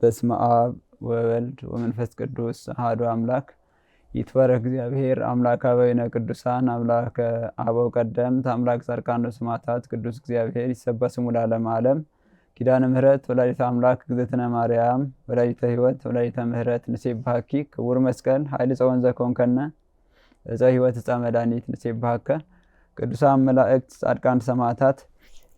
በስመ አብ ወወልድ ወመንፈስ ቅዱስ አሐዱ አምላክ። ይትባረክ እግዚአብሔር አምላከ አበዊነ ቅዱሳን አምላከ አበው ቀደምት አምላክ ጻድቃን ወሰማዕታት ቅዱስ እግዚአብሔር ይሰበህ ስሙ ለዓለመ ዓለም። ኪዳነ ምሕረት ወላዲተ አምላክ እግዝእትነ ማርያም ወላዲተ ሕይወት ወላዲተ ምሕረት ንሴብሐኪ ክቡር መስቀል ኃይለ ጸወን ዘኮንከነ ዕፀ ሕይወት ዕፀ መድኃኒት ንሴብሐከ። ቅዱሳን መላእክት ጻድቃን ሰማዕታት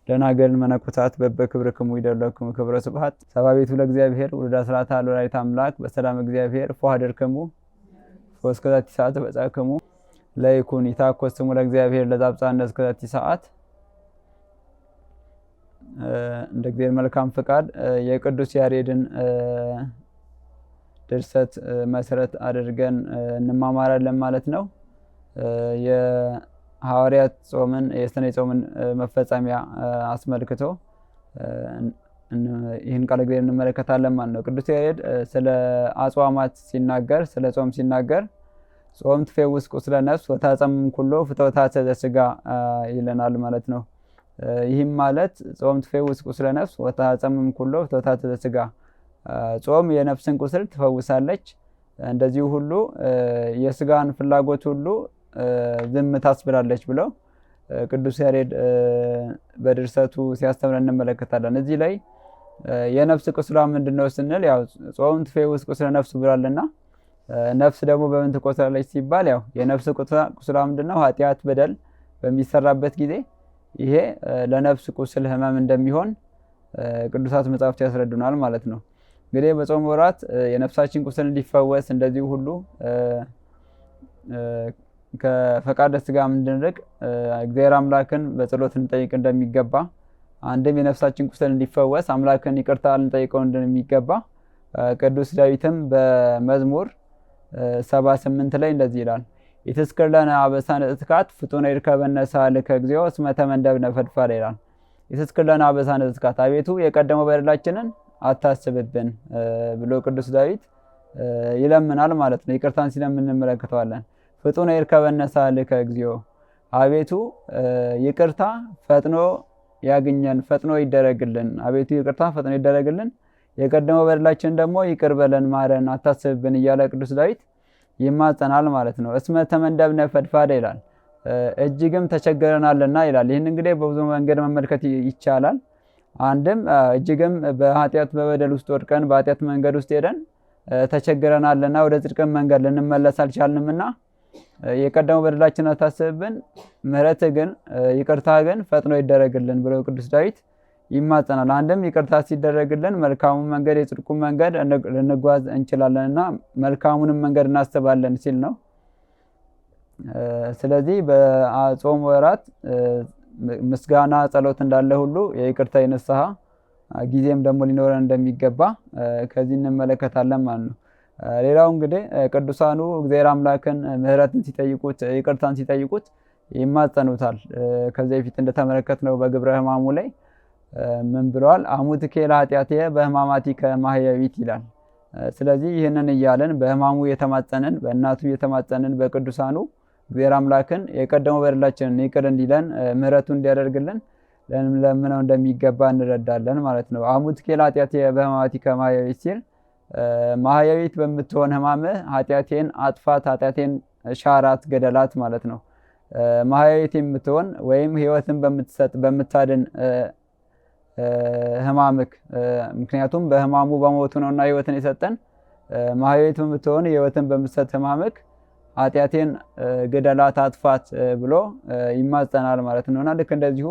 ደናግል መነኮሳት በበክብርክሙ ይደለክሙ ክብረ ስብሐት። ሰባቤቱ ለእግዚአብሔር ወልደ አስራታ ለወላዲተ አምላክ በሰላም እግዚአብሔር ፎሃደርክሙ ወስከዛቲ ሰዓት በጻክሙ ለይኩን ይታኮስ ስሙ ለእግዚአብሔር ለዛብጻነ እስከዛቲ ሰዓት። እንደ እግዚአብሔር መልካም ፍቃድ የቅዱስ ያሬድን ድርሰት መሰረት አድርገን እንማማራለን ማለት ነው። የሐዋርያት ጾምን የሰኔ ጾምን መፈጸሚያ አስመልክቶ ይህን ቃል እግዚአብሔር እንመለከታለን ማለት ነው። ቅዱስ ያሬድ ስለ አጽዋማት ሲናገር ስለ ጾም ሲናገር ጾም ትፌውስ ቁስለ ነፍስ ወታጸምም ኩሎ ፍትወታተ ዘሥጋ ይለናል ማለት ነው። ይህም ማለት ጾም ትፌውስ ቁስለ ነፍስ ወታጸምም ኩሎ ፍትወታተ ዘሥጋ፣ ጾም የነፍስን ቁስል ትፈውሳለች፣ እንደዚሁ ሁሉ የስጋን ፍላጎት ሁሉ ዝም ታስብላለች ብለው ቅዱስ ያሬድ በድርሰቱ ሲያስተምረን እንመለከታለን። እዚህ ላይ የነፍስ ቁስሏ ምንድነው ስንል ያው ጾም ትፌውስ ቁስለ ነፍስ ብሏልና ነፍስ ደግሞ በምን ትቆስላለች ሲባል ያው የነፍስ ቁስሏ ምንድነው ኃጢአት በደል በሚሰራበት ጊዜ ይሄ ለነፍስ ቁስል ህመም እንደሚሆን ቅዱሳት መጻሕፍት ያስረዱናል ማለት ነው። እንግዲህ በጾም ወራት የነፍሳችን ቁስል እንዲፈወስ እንደዚሁ ሁሉ ከፈቃደ ስጋ እንድንርቅ እግዚአብሔር አምላክን በጸሎት እንጠይቅ እንደሚገባ፣ አንድም የነፍሳችን ቁስል እንዲፈወስ አምላክን ይቅርታ እንጠይቀው እንደሚገባ ቅዱስ ዳዊትም በመዝሙር 78 ላይ እንደዚህ ይላል። ኢትዝክር ለነ አበሳነ እትካት ፍጡነ ይርከበነ ሳልከ እግዚኦ እስመ ተመንደብነ ፈድፋደ ይላል። ኢትዝክር ለነ አበሳነ እትካት፣ አቤቱ የቀደመው በደላችንን አታስብብን ብሎ ቅዱስ ዳዊት ይለምናል ማለት ነው። ይቅርታን ሲለምን እንመለከተዋለን። ፍጡነ ይርከበነ ሳልከ እግዚኦ፣ አቤቱ ይቅርታ ፈጥኖ ያግኘን ፈጥኖ ይደረግልን፣ አቤቱ ይቅርታ ፈጥኖ ይደረግልን፣ የቀደመው በደላችን ደግሞ ይቅር በለን ማረን አታስብብን እያለ ቅዱስ ዳዊት ይማጸናል ማለት ነው። እስመ ተመንደብነ ፈድፋደ ይላል፣ እጅግም ተቸገረናልና ይላል። ይህን እንግዲህ በብዙ መንገድ መመልከት ይቻላል። አንድም እጅግም በኃጢአት በበደል ውስጥ ወድቀን በኃጢአት መንገድ ውስጥ ሄደን ተቸገረናልና ወደ ጽድቅም መንገድ ልንመለስ አልቻልንምና የቀደመው በደላችን አታስብብን፣ ምሕረት ግን ይቅርታ ግን ፈጥኖ ይደረግልን ብሎ ቅዱስ ዳዊት ይማጸናል። አንድም ይቅርታ ሲደረግልን መልካሙን መንገድ የጽድቁን መንገድ ልንጓዝ እንችላለንና መልካሙንም መንገድ እናስባለን ሲል ነው። ስለዚህ በጾም ወራት ምስጋና ጸሎት እንዳለ ሁሉ የይቅርታ የንስሐ ጊዜም ደግሞ ሊኖረን እንደሚገባ ከዚህ እንመለከታለን ማለት ነው። ሌላው እንግዲህ ቅዱሳኑ እግዚአብሔር አምላክን ምሕረትን ሲጠይቁት ይቅርታን ሲጠይቁት ይማጸኑታል። ከዚህ በፊት እንደተመለከትነው በግብረ ሕማሙ ላይ ምን ብለዋል? አሙትኬ ለኃጢአትየ በሕማማቲከ ማህየዊት ይላል። ስለዚህ ይህንን እያለን በሕማሙ የተማጸንን በእናቱ የተማጸንን በቅዱሳኑ እግዚአብሔር አምላክን የቀደመው በደላችንን ይቅር እንዲለን ምሕረቱን እንዲያደርግልን ለምነው እንደሚገባ እንረዳለን ማለት ነው። አሙትኬ ለኃጢአትየ በሕማማቲከ ማህየዊት ሲል ማህየዊት በምትሆን ሕማምህ ኃጢአቴን አጥፋት፣ ኃጢአቴን ሻራት፣ ገደላት ማለት ነው። ማህየዊት የምትሆን ወይም ሕይወትን በምትሰጥ በምታድን ሕማምክ፣ ምክንያቱም በሕማሙ በሞቱ ነውና ሕይወትን የሰጠን። ማህየዊት በምትሆን ሕይወትን በምትሰጥ ሕማምክ ኃጢአቴን ገደላት አጥፋት ብሎ ይማጸናል ማለት ነውና ልክ እንደዚሁ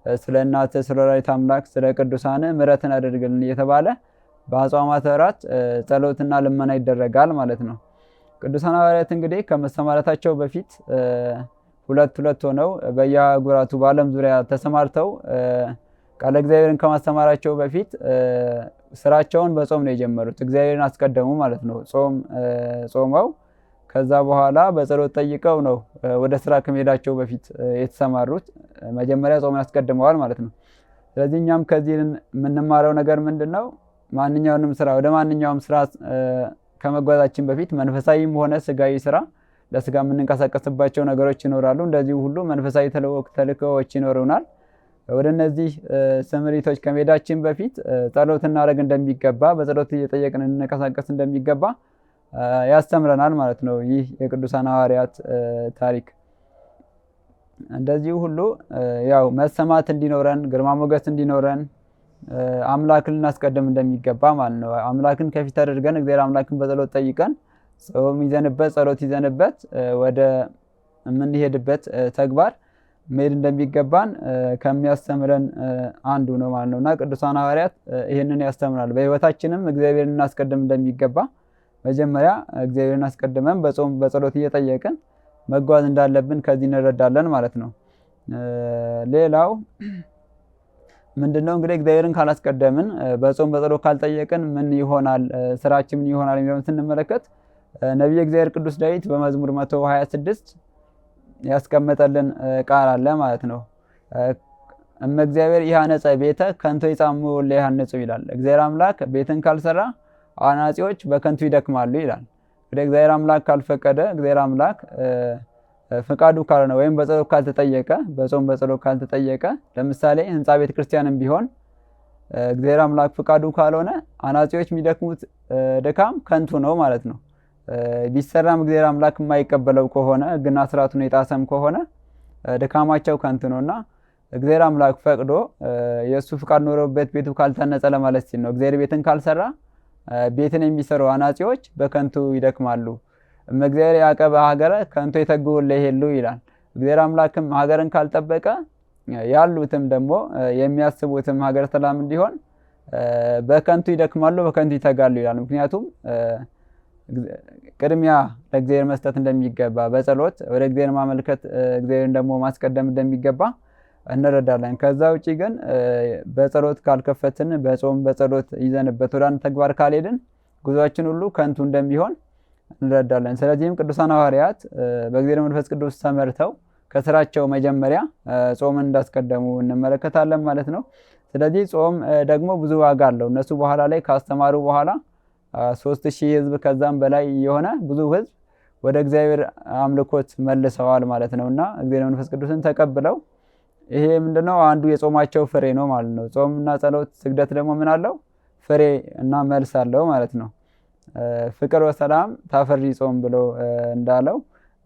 ስለ እናትህ ስለ ወላዲተ አምላክ ስለ ቅዱሳን ምሕረትን አድርግልን እየተባለ በአጽዋማት ወራት ጸሎትና ልመና ይደረጋል ማለት ነው። ቅዱሳን ሐዋርያት እንግዲህ ከመሰማራታቸው በፊት ሁለት ሆነው በየአህጉራቱ በዓለም ዙሪያ ተሰማርተው ቃለ እግዚአብሔርን ከማስተማራቸው በፊት ስራቸውን በጾም ነው የጀመሩት። እግዚአብሔርን አስቀደሙ ማለት ነው። ጾመው ከዛ በኋላ በጸሎት ጠይቀው ነው ወደ ስራ ከመሄዳቸው በፊት የተሰማሩት። መጀመሪያ ጾምን አስቀድመዋል ማለት ነው። ስለዚህ እኛም ከዚህ የምንማረው ነገር ምንድነው? ማንኛውንም ስራ ወደ ማንኛውም ስራ ከመጓዛችን በፊት መንፈሳዊም ሆነ ስጋዊ ስራ ለስጋ የምንንቀሳቀስባቸው ነገሮች ይኖራሉ። እንደዚሁ ሁሉ መንፈሳዊ ተልእኮዎች ይኖሩናል። ወደ እነዚህ ስምሪቶች ከመሄዳችን በፊት ጸሎት እናደርግ እንደሚገባ፣ በጸሎት እየጠየቅን እንንቀሳቀስ እንደሚገባ ያስተምረናል ማለት ነው ይህ የቅዱሳን ሐዋርያት ታሪክ። እንደዚሁ ሁሉ ያው መሰማት እንዲኖረን፣ ግርማ ሞገስ እንዲኖረን አምላክን ልናስቀድም እንደሚገባ ማለት ነው። አምላክን ከፊት አድርገን እግዚአብሔር አምላክን በጸሎት ጠይቀን ጾም ይዘንበት ጸሎት ይዘንበት ወደ የምንሄድበት ተግባር መሄድ እንደሚገባን ከሚያስተምረን አንዱ ነው ማለት ነውና ቅዱሳን ሐዋርያት ይህንን ያስተምራል። በህይወታችንም እግዚአብሔርን እናስቀድም እንደሚገባ መጀመሪያ እግዚአብሔርን አስቀድመን በጾም በጸሎት እየጠየቅን መጓዝ እንዳለብን ከዚህ እንረዳለን ማለት ነው። ሌላው ምንድነው እንግዲህ እግዚአብሔርን ካላስቀደምን በጾም በጸሎት ካልጠየቅን ምን ይሆናል፣ ስራችን ምን ይሆናል የሚለውን ስንመለከት ነቢየ እግዚአብሔር ቅዱስ ዳዊት በመዝሙር 126 ያስቀመጠልን ቃል አለ ማለት ነው። እግዚአብሔር ይሃነጸ ቤተ ከንቶ ይጻምኡ ለይሃንጹ ይላል። እግዚአብሔር አምላክ ቤትን ካልሰራ አናጺዎች በከንቱ ይደክማሉ ይላል። እንግዲህ እግዚአብሔር አምላክ ካልፈቀደ፣ እግዚአብሔር አምላክ ፍቃዱ ካልሆነ ወይም በጸሎት ካልተጠየቀ፣ በጾም በጸሎት ካልተጠየቀ፣ ለምሳሌ ህንጻ ቤተ ክርስቲያንም ቢሆን እግዚአብሔር አምላክ ፍቃዱ ካልሆነ አናጺዎች የሚደክሙት ድካም ከንቱ ነው ማለት ነው። ቢሰራም እግዚአብሔር አምላክ የማይቀበለው ከሆነ ሕግና ስርዓቱን የጣሰም ከሆነ ድካማቸው ከንቱ ነውና እግዚአብሔር አምላክ ፈቅዶ የእሱ ፍቃድ ኖሮበት ቤቱ ካልታነጸ ለማለት ሲል ነው። እግዚአብሔር ቤትን ካልሰራ ቤትን የሚሰሩ አናጺዎች በከንቱ ይደክማሉ። እግዚአብሔር ያዕቀበ ሀገረ ከንቱ ይተግኡ ለይሄሉ ይላል። እግዚአብሔር አምላክም ሀገርን ካልጠበቀ ያሉትም ደግሞ የሚያስቡትም ሀገረ ሰላም እንዲሆን በከንቱ ይደክማሉ፣ በከንቱ ይተጋሉ ይላል። ምክንያቱም ቅድሚያ ለእግዚአብሔር መስጠት እንደሚገባ፣ በጸሎት ወደ እግዚአብሔር ማመልከት፣ እግዚአብሔርን ደግሞ ማስቀደም እንደሚገባ እንረዳለን። ከዛ ውጪ ግን በጸሎት ካልከፈትን፣ በጾም በጸሎት ይዘንበት ወደ አንድ ተግባር ካልሄድን ጉዟችን ሁሉ ከንቱ እንደሚሆን እንረዳለን። ስለዚህም ቅዱሳን ሐዋርያት በእግዚአብሔር መንፈስ ቅዱስ ተመርተው ከስራቸው መጀመሪያ ጾምን እንዳስቀደሙ እንመለከታለን ማለት ነው። ስለዚህ ጾም ደግሞ ብዙ ዋጋ አለው። እነሱ በኋላ ላይ ካስተማሩ በኋላ 3000 ህዝብ ከዛም በላይ የሆነ ብዙ ህዝብ ወደ እግዚአብሔር አምልኮት መልሰዋል ማለት ነውና እግዚአብሔር መንፈስ ቅዱስን ተቀብለው ይሄ ምንድነው አንዱ የጾማቸው ፍሬ ነው ማለት ነው። ጾምና ጸሎት ስግደት ደግሞ ምን አለው? ፍሬ እና መልስ አለው ማለት ነው። ፍቅር ወሰላም ታፈሪ ጾም ብሎ እንዳለው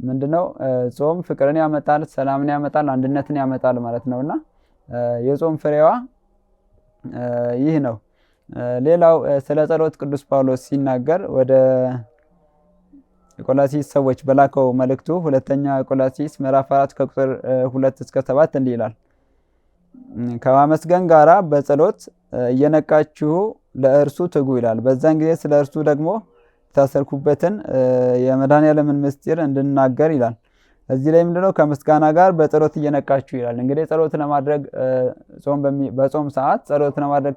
ምንድነው ጾም ፍቅርን ያመጣል፣ ሰላምን ያመጣል፣ አንድነትን ያመጣል ማለት ነውና የጾም ፍሬዋ ይህ ነው። ሌላው ስለ ጸሎት ቅዱስ ጳውሎስ ሲናገር ወደ ቆላሲስ ሰዎች በላከው መልእክቱ ሁለተኛ ቆላሲስ ምዕራፍ 4 ከቁጥር 2 እስከ 7 እንዲህ ይላል። ከማመስገን ጋራ በጸሎት እየነቃችሁ ለእርሱ ትጉ ይላል። በዛን ጊዜ ስለ እርሱ ደግሞ የታሰርኩበትን የመድኃኔዓለምን ምስጢር እንድናገር ይላል። እዚህ ላይ ምንድነው ከምስጋና ጋር በጸሎት እየነቃችሁ ይላል። እንግዲህ ጸሎት ለማድረግ በጾም ሰዓት ጸሎት ለማድረግ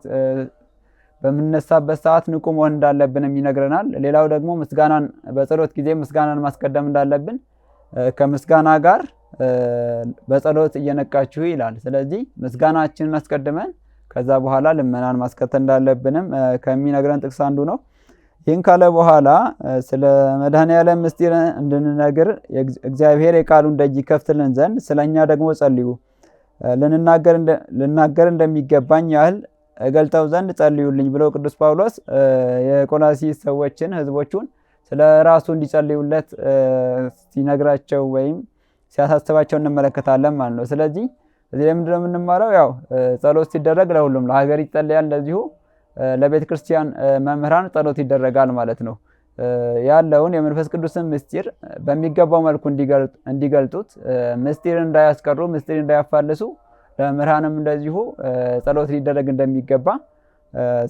በምንነሳበት ሰዓት ንቁ መሆን እንዳለብን ይነግረናል። ሌላው ደግሞ ምስጋናን በጸሎት ጊዜ ምስጋናን ማስቀደም እንዳለብን ከምስጋና ጋር በጸሎት እየነቃችሁ ይላል። ስለዚህ ምስጋናችንን አስቀድመን ከዛ በኋላ ልመናን ማስከተል እንዳለብንም ከሚነግረን ጥቅስ አንዱ ነው። ይህን ካለ በኋላ ስለ መድኃኔዓለም ምስጢር እንድንነግር እግዚአብሔር የቃሉን ደጅ ይከፍትልን ዘንድ ስለኛ ደግሞ ጸልዩ፣ ልናገር እንደሚገባኝ ያህል እገልጠው ዘንድ ጸልዩልኝ ብሎ ቅዱስ ጳውሎስ የቆላሲስ ሰዎችን ህዝቦቹን ስለ ራሱ እንዲጸልዩለት ሲነግራቸው ወይም ሲያሳስባቸው እንመለከታለን ማለት ነው። ስለዚህ እዚህ ላይ ምንድነው የምንማረው? ያው ጸሎት ሲደረግ ለሁሉም ለሀገር ይጸልያል፣ እንደዚሁ ለቤተ ክርስቲያን መምህራን ጸሎት ይደረጋል ማለት ነው። ያለውን የመንፈስ ቅዱስን ምስጢር በሚገባው መልኩ እንዲገልጡት፣ ምስጢር እንዳያስቀሩ፣ ምስጢር እንዳያፋልሱ ለመምህራንም እንደዚሁ ጸሎት ሊደረግ እንደሚገባ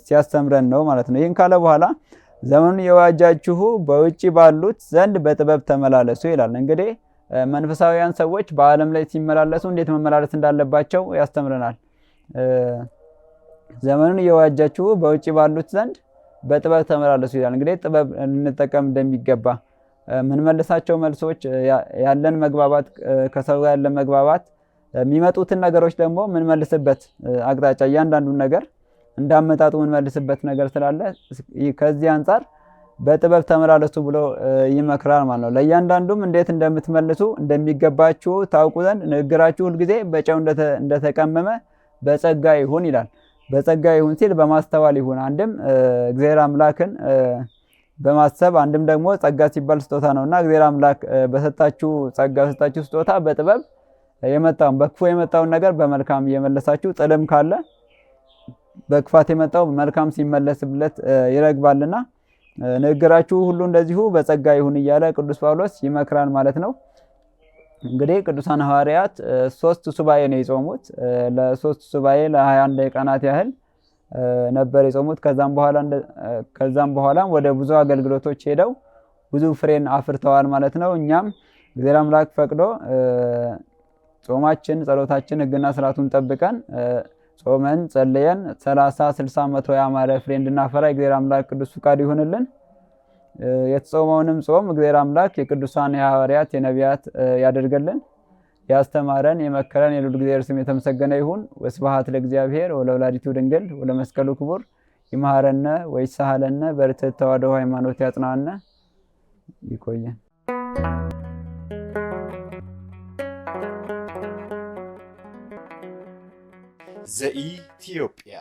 ሲያስተምረን ነው ማለት ነው። ይህን ካለ በኋላ ዘመኑን የዋጃችሁ በውጪ ባሉት ዘንድ በጥበብ ተመላለሱ ይላል። እንግዲህ መንፈሳዊያን ሰዎች በዓለም ላይ ሲመላለሱ እንዴት መመላለስ እንዳለባቸው ያስተምረናል። ዘመኑን የዋጃችሁ በውጪ ባሉት ዘንድ በጥበብ ተመላለሱ ይላል። እንግዲህ ጥበብ ልንጠቀም እንደሚገባ ምንመልሳቸው መልሶች ያለን መግባባት ከሰው ጋር ያለን መግባባት የሚመጡትን ነገሮች ደግሞ ምንመልስበት አቅጣጫ እያንዳንዱን ነገር እንዳመጣጡ ምንመልስበት ነገር ስላለ ከዚህ አንፃር በጥበብ ተመላለሱ ብሎ ይመክራል ማለት ነው። ለእያንዳንዱም እንዴት እንደምትመልሱ እንደሚገባችሁ ታውቁ ዘንድ ንግግራችሁ ሁልጊዜ በጨው እንደተቀመመ በጸጋ ይሁን ይላል። በጸጋ ይሁን ሲል በማስተዋል ይሁን። አንድም እግዚአብሔር አምላክን በማሰብ አንድም ደግሞ ጸጋ ሲባል ስጦታ ነውና እግዚአብሔር አምላክ በሰጣችሁ ጸጋ በሰጣችሁ ስጦታ በጥበብ የመጣውን በክፉ የመጣውን ነገር በመልካም እየመለሳችሁ ጥልም ካለ በክፋት የመጣው መልካም ሲመለስብለት ይረግባልና ንግግራችሁ ሁሉ እንደዚሁ በጸጋ ይሁን እያለ ቅዱስ ጳውሎስ ይመክራል ማለት ነው። እንግዲህ ቅዱሳን ሐዋርያት 3 ሱባኤ ነው የጾሙት። ለ3 ሱባኤ ለ21 ቀናት ያህል ነበር የጾሙት። ከዛም በኋላ ወደ ብዙ አገልግሎቶች ሄደው ብዙ ፍሬን አፍርተዋል ማለት ነው። እኛም እግዚአብሔር አምላክ ፈቅዶ ጾማችን፣ ጸሎታችን፣ ሕግና ስርዓቱን ጠብቀን ጾመን ጸልየን 30 60 100 ያማረ ፍሬ እንድናፈራ እግዚአብሔር አምላክ ቅዱስ ፍቃድ ይሁንልን። የተጾመውንም ጾም እግዚአብሔር አምላክ የቅዱሳን የሐዋርያት የነቢያት ያደርገልን። ያስተማረን የመከረን የልዑል እግዚአብሔር ስም የተመሰገነ ይሁን። ወስብሐት ለእግዚአብሔር ወለወላዲቱ ድንግል ወለመስቀሉ ክቡር። ይመሐረነ ወይሳሃለነ በርትዕት ተዋሕዶ ሃይማኖት ያጽናነ። ይቆየን። ዘኢትዮጵያ